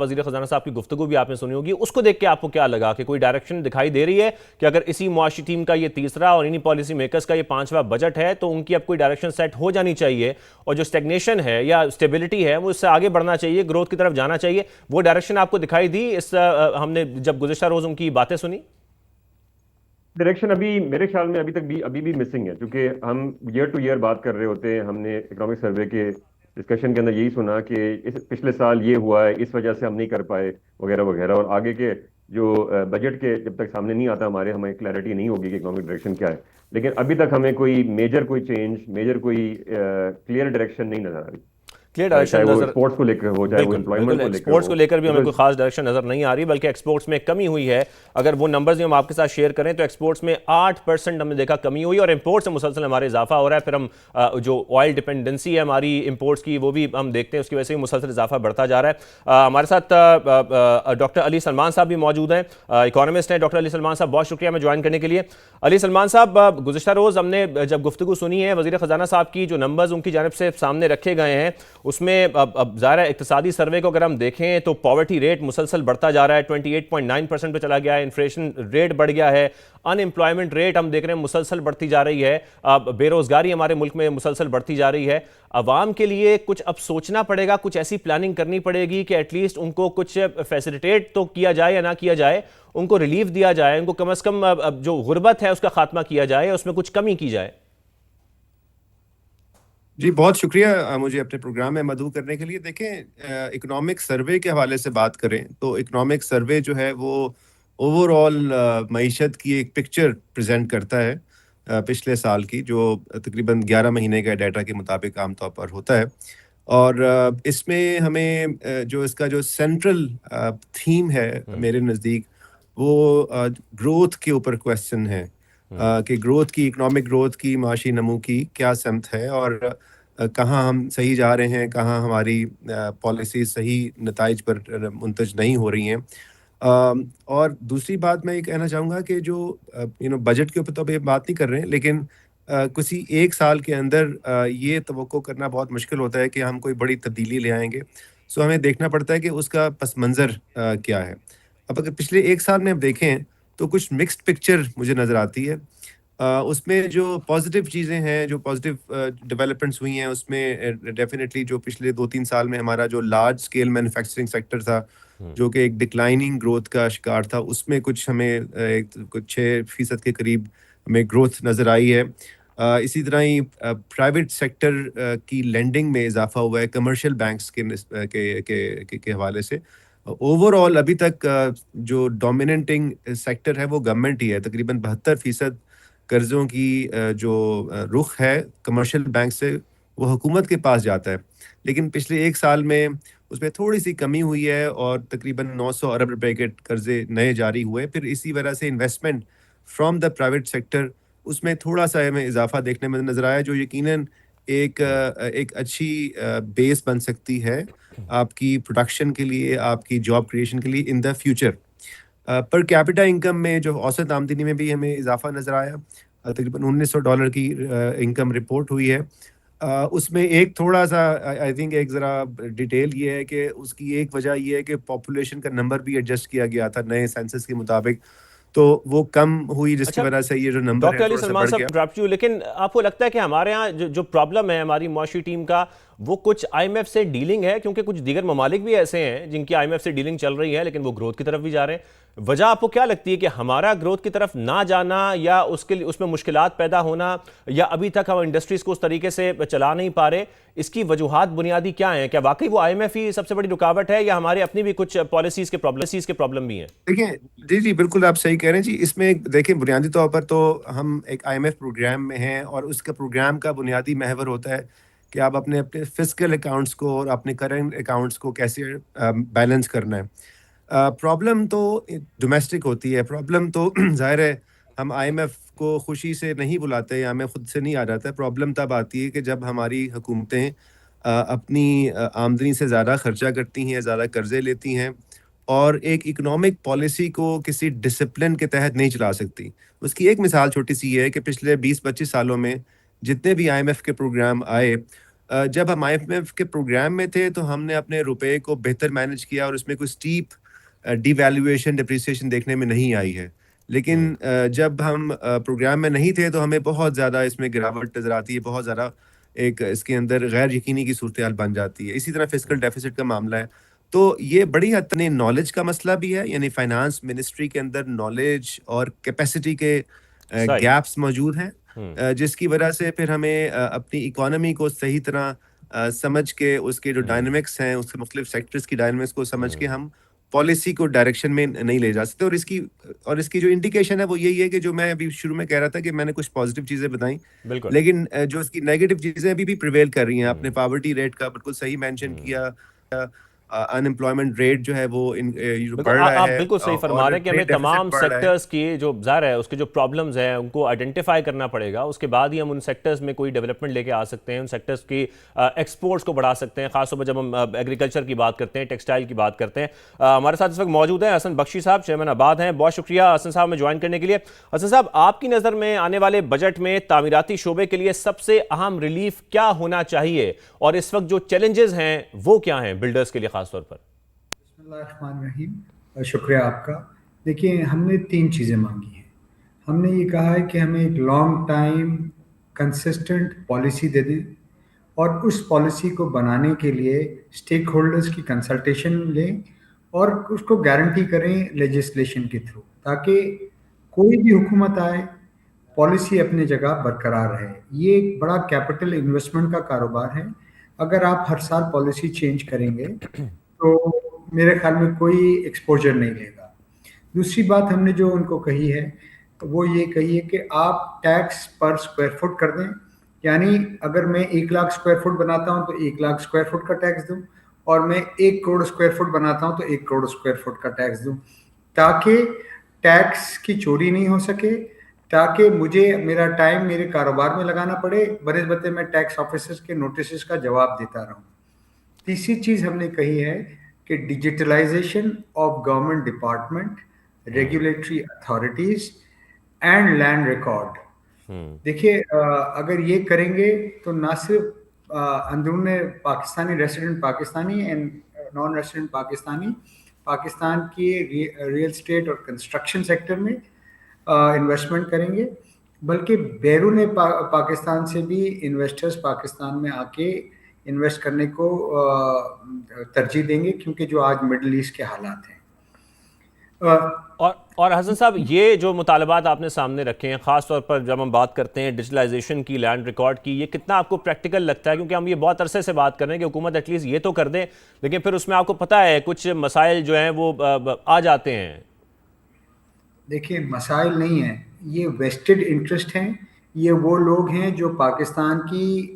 وزیر خزانہ صاحب کی گفتگو بھی آپ نے سنی ہوگی، اس کو دیکھ کے آپ کو کیا لگا کہ کوئی ڈائریکشن دکھائی دے رہی ہے کہ اگر اسی معاشی ٹیم کا یہ تیسرا اور انہی پالیسی میکرز کا یہ 5واں بجٹ ہے تو ان کی اب کوئی ڈائریکشن سیٹ ہو جانی چاہیے، اور جو اسٹیگنیشن ہے یا اسٹیبلٹی ہے وہ اس سے آگے بڑھنا چاہیے، گروتھ کی طرف جانا چاہیے، وہ ڈائریکشن آپ کو دکھائی دی ہم نے جب گزشتہ روز ان کی باتیں سنی؟ ڈائریکشن ابھی میرے خیال میں ابھی بھی مسنگ ہے، کیونکہ ہم ایئر ٹو ایئر بات کر رہے ہوتے ہیں. ہم نے اکنامک سروے کے ڈسکشن کے اندر یہی سنا کہ پچھلے سال یہ ہوا ہے، اس وجہ سے ہم نہیں کر پائے وغیرہ وغیرہ، اور آگے کے جو بجٹ کے جب تک سامنے نہیں آتا ہمیں کلیئرٹی نہیں ہوگی کہ اکنامک ڈائریکشن کیا ہے. لیکن ابھی تک ہمیں کوئی کلیئر ڈائریکشن نہیں نظر آ رہی، کلیئر ڈائریکشن چاہے وہ نظر ایکسپورٹس کو لے کر ہو، چاہے وہ بالکل امپلائمنٹ کو لے کر ایکسپورٹس ہو. کو لے کر بھی ہمیں بیکاز کوئی خاص ڈائریکشن نظر نہیں آ رہی، بلکہ ایکسپورٹس میں کمی ہوئی ہے. اگر وہ نمبرز ہم آپ کے ساتھ شیئر کریں تو ایکسپورٹس میں 8% ہم نے دیکھا کمی ہوئی، اور امپورٹ سے مسلسل ہمارے اضافہ ہو رہا ہے. پھر ہم جو آئل ڈپینڈنسی ہے ہماری امپورٹس کی وہ بھی ہم دیکھتے ہیں، اس کی وجہ سے مسلسل اضافہ بڑھتا جا رہا ہے. ہمارے ساتھ ڈاکٹر علی سلمان صاحب بھی موجود ہیں، اکانومسٹ ہیں. ڈاکٹر علی سلمان صاحب بہت شکریہ ہمیں جوائن کرنے کے لیے. علی سلمان صاحب، گزشتہ روز ہم نے جب گفتگو سنی ہے وزیر خزانہ صاحب کی، جو نمبرز ان کی جانب سے سامنے رکھے گئے ہیں اس میں اب ظاہر ہے اقتصادی سروے کو اگر ہم دیکھیں تو پاورٹی ریٹ مسلسل بڑھتا جا رہا ہے، 28.9% پہ چلا گیا ہے، انفلیشن ریٹ بڑھ گیا ہے، ان امپلائمنٹ ریٹ ہم دیکھ رہے ہیں مسلسل بڑھتی جا رہی ہے، بے روزگاری ہمارے ملک میں مسلسل بڑھتی جا رہی ہے. عوام کے لیے کچھ اب سوچنا پڑے گا، کچھ ایسی پلاننگ کرنی پڑے گی کہ ایٹ لیسٹ ان کو کچھ فیسیلیٹیٹ تو کیا جائے یا نہ کیا جائے، ان کو ریلیف دیا جائے، ان کو کم از کم جو غربت ہے اس کا خاتمہ کیا جائے، اس میں کچھ کمی کی جائے. جی بہت شکریہ مجھے اپنے پروگرام میں مدعو کرنے کے لیے. دیکھیں، اکنامک سروے کے حوالے سے بات کریں تو اکنامک سروے جو ہے وہ اوور آل معیشت کی ایک پکچر پریزنٹ کرتا ہے پچھلے سال کی، جو تقریباً 11 مہینے کا ڈیٹا کے مطابق عام طور پر ہوتا ہے. اور اس میں ہمیں جو اس کا جو سینٹرل تھیم ہے میرے نزدیک، وہ گروتھ کے اوپر کویسچن ہے کہ گروتھ کی، اکنامک گروتھ کی، معاشی نمو کی کیا سمت ہے، اور کہاں ہم صحیح جا رہے ہیں، کہاں ہماری پالیسیز صحیح نتائج پر منتج نہیں ہو رہی ہیں. اور دوسری بات میں یہ کہنا چاہوں گا کہ جو بجٹ کے اوپر تو ابھی بات نہیں کر رہے ہیں، لیکن کسی ایک سال کے اندر یہ توقع کرنا بہت مشکل ہوتا ہے کہ ہم کوئی بڑی تبدیلی لے آئیں گے. سو ہمیں دیکھنا پڑتا ہے کہ اس کا پس منظر کیا ہے. اب اگر پچھلے ایک سال میں ہم دیکھیں تو کچھ مکسڈ پکچر مجھے نظر آتی ہے. اس میں جو پازیٹیو چیزیں ہیں، جو پازیٹیو ڈیولپمنٹس ہوئی ہیں، اس میں ڈیفینیٹلی جو پچھلے 2-3 سال میں ہمارا جو لارج اسکیل مینوفیکچرنگ سیکٹر تھا، جو کہ ایک ڈکلائننگ گروتھ کا شکار تھا، اس میں کچھ ہمیں کچھ 6% کے قریب ہمیں گروتھ نظر آئی ہے. اسی طرح ہی پرائیویٹ سیکٹر کی لینڈنگ میں اضافہ ہوا ہے کمرشل بینکس کے حوالے سے. اوور آل ابھی تک جو ڈومیننٹنگ سیکٹر ہے وہ گورنمنٹ ہی ہے. تقریباً 72% قرضوں کی جو رخ ہے کمرشل بینک سے وہ حکومت کے پاس جاتا ہے. لیکن پچھلے ایک سال میں اس میں تھوڑی سی کمی ہوئی ہے، اور تقریباً 900 ارب روپے کے قرضے نئے جاری ہوئے. پھر اسی وجہ سے investment from the private sector, اس میں تھوڑا سا ہمیں اضافہ دیکھنے میں نظر آیا، جو یقیناً ایک اچھی بیس بن سکتی ہے آپ کی پروڈکشن کے لیے، آپ کی جاب کریشن کے لیے in the future. Per capita income میں جو اوسط آمدنی میں بھی ہمیں اضافہ نظر آیا، تقریباً $1900 کی انکم رپورٹ ہوئی ہے. اس میں ایک تھوڑا سا آئی تھنک ایک ذرا ڈیٹیل یہ ہے کہ اس کی ایک وجہ یہ ہے کہ پاپولیشن کا نمبر بھی ایڈجسٹ کیا گیا تھا نئے سینسس کے مطابق، تو وہ کم ہوئی، جس کی وجہ سے یہ جو نمبر ہے ڈاکٹر علی تھوڑا سا سلمان بڑھ صاحب گیا. ڈراپ یو، لیکن آپ کو لگتا ہے کہ ہمارے ہاں جو پرابلم ہے ہماری معاشی ٹیم کا، وہ کچھ آئی ایم ایف سے ڈیلنگ ہے؟ کیونکہ کچھ دیگر ممالک بھی ایسے ہیں جن کی آئی ایم ایف سے ڈیلنگ چل رہی ہے لیکن وہ گروتھ کی طرف بھی جا رہے ہیں. وجہ آپ کو کیا لگتی ہے کہ ہمارا گروتھ کی طرف نہ جانا، یا اس میں مشکلات پیدا ہونا، یا ابھی تک ہم انڈسٹریز کو اس طریقے سے چلا نہیں پا رہے؟ اس کی وجوہات بنیادی کیا ہیں؟ کیا واقعی وہ آئی ایم ایف ہی سب سے بڑی رکاوٹ ہے، یا ہماری اپنی بھی کچھ پالیسیز کے پرابلم بھی ہیں؟ دیکھیں جی بالکل آپ صحیح کہہ رہے ہیں جی. اس میں دیکھیں بنیادی طور پر تو ہم ایک آئی ایم ایف پروگرام میں ہیں، اور اس کا پروگرام کا بنیادی محور ہوتا ہے کہ آپ اپنے فسکل اکاؤنٹس کو اور اپنے کرنٹ اکاؤنٹس کو کیسے بیلنس کرنا ہے. پرابلم تو ڈومیسٹک ہوتی ہے. پرابلم تو ظاہر ہے ہم آئی ایم ایف کو خوشی سے نہیں بلاتے، یا ہمیں خود سے نہیں آ جاتا ہے. پرابلم تب آتی ہے کہ جب ہماری حکومتیں اپنی آمدنی سے زیادہ خرچہ کرتی ہیں، زیادہ قرضے لیتی ہیں، اور ایک اکنامک پالیسی کو کسی ڈسپلن کے تحت نہیں چلا سکتی. اس کی ایک مثال چھوٹی سی یہ ہے کہ پچھلے 20-25 سالوں میں جتنے بھی آئی ایم ایف کے پروگرام آئے، جب ہم IMF کے پروگرام میں تھے تو ہم نے اپنے روپے کو بہتر مینج کیا اور اس میں کوئی اسٹیپ ڈی ویلیویشن ڈپریسیشن دیکھنے میں نہیں آئی ہے. لیکن جب ہم پروگرام میں نہیں تھے تو ہمیں بہت زیادہ اس میں گراوٹ نظر آتی ہے, بہت زیادہ ایک اس کے اندر غیر یقینی کی صورتحال بن جاتی ہے. اسی طرح فسکل ڈیفیسٹ کا معاملہ ہے. تو یہ بڑی حد تک نالج کا مسئلہ بھی ہے, یعنی فائنانس منسٹری کے اندر نالج اور کیپیسٹی کے صحیح. گیپس موجود ہیں, جس کی وجہ سے پھر ہمیں اپنی اکانومی کو صحیح طرح سمجھ کے اس کے جو ڈائنامکس ہیں, اس کے مختلف سیکٹرز کی ڈائنامکس کو سمجھ کے ہم پالیسی کو ڈائریکشن میں نہیں لے جا سکتے. اور اس کی جو انڈیکیشن ہے وہ یہی ہے کہ جو میں ابھی شروع میں کہہ رہا تھا کہ میں نے کچھ پازیٹیو چیزیں بتائیں, بالکل. لیکن جو اس کی نیگیٹو چیزیں ابھی بھی پریویل کر رہی ہیں. آپ نے پاورٹی ریٹ کا بالکل صحیح مینشن کیا, ان امپلائمنٹ ریٹ جو ہے وہ بڑھ رہا آپ ہے, بالکل صحیح فرما رہے ہیں کہ ہمیں تمام سیکٹرز کی جو ظاہر ہے اس کے جو پرابلمز ہیں ان کو آئیڈینٹیفائی کرنا پڑے گا, اس کے بعد ہی ہم ان سیکٹرز میں کوئی ڈیولپمنٹ لے کے آ سکتے ہیں, ان سیکٹرز کی ایکسپورٹس کو بڑھا سکتے ہیں, خاص طور پر جب ہم ایگریکلچر کی بات کرتے ہیں, ٹیکسٹائل کی بات کرتے ہیں. ہمارے ساتھ اس وقت موجود ہیں حسن بخشی صاحب, چیئرمین آباد ہیں. بہت شکریہ حسن صاحب میں جوائن کرنے کے لیے. حسن صاحب, آپ کی نظر میں آنے والے بجٹ میں تعمیراتی شعبے کے لیے سب سے اہم ریلیف کیا ہونا چاہیے, اور اس وقت جو چیلنجز ہیں وہ کیا ہیں بلڈرز کے لیے خاص طور پر؟ بسم اللہ الرحمن الرحیم. شکریہ آپ کا. دیکھیے, ہم نے 3 چیزیں مانگی ہیں. ہم نے یہ کہا ہے کہ ہمیں ایک لانگ ٹائم کنسسٹنٹ پالیسی دے دیں, اور اس پالیسی کو بنانے کے لیے اسٹیک ہولڈرز کی کنسلٹیشن لیں اور اس کو گارنٹی کریں لیجسلیشن کے تھرو, تاکہ کوئی بھی حکومت آئے پالیسی اپنی جگہ برقرار رہے. یہ ایک بڑا کیپٹل انویسٹمنٹ کا کاروبار ہے. اگر آپ ہر سال پالیسی چینج کریں گے تو میرے خیال میں کوئی ایکسپوجر نہیں لے گا. دوسری بات ہم نے جو ان کو کہی ہے وہ یہ کہی ہے کہ آپ ٹیکس پر اسکوائر فٹ کر دیں, یعنی اگر میں 1 لاکھ اسکوائر فٹ بناتا ہوں تو 1 لاکھ اسکوائر فٹ کا ٹیکس دوں, اور میں 1 کروڑ اسکوائر فٹ بناتا ہوں تو 1 کروڑ اسکوائر فٹ کا ٹیکس دوں, تاکہ ٹیکس کی چوری نہیں ہو سکے, تاکہ مجھے میرا ٹائم میرے کاروبار میں لگانا پڑے, بنسبت میں ٹیکس آفیسرز کے نوٹسز کا جواب دیتا رہوں. تیسری چیز ہم نے کہی ہے کہ digitalization of government department, regulatory authorities and land record. دیکھیے, اگر یہ کریں گے تو نہ صرف اندرون Pakistani resident Pakistani and non resident Pakistan کی ریئل اسٹیٹ اور کنسٹرکشن سیکٹر میں انویسٹمنٹ کریں گے, بلکہ بیرون پاکستان سے بھی انویسٹرز پاکستان میں آ کے انویسٹ کرنے کو ترجیح دیں گے, کیونکہ جو آج مڈل ایسٹ کے حالات ہیں. اور حسن صاحب, یہ جو مطالبات آپ نے سامنے رکھے ہیں, خاص طور پر جب ہم بات کرتے ہیں ڈیجیٹلائزیشن کی, لینڈ ریکارڈ کی, یہ کتنا آپ کو پریکٹیکل لگتا ہے؟ کیونکہ ہم یہ بہت عرصے سے بات کر رہے ہیں کہ حکومت ایٹ لیسٹ یہ تو کر دے, لیکن پھر اس میں آپ کو پتہ ہے کچھ مسائل جو ہیں وہ آ جاتے ہیں. دیکھیے, مسائل نہیں ہیں, یہ ویسٹڈ انٹرسٹ ہیں. یہ وہ لوگ ہیں جو پاکستان کی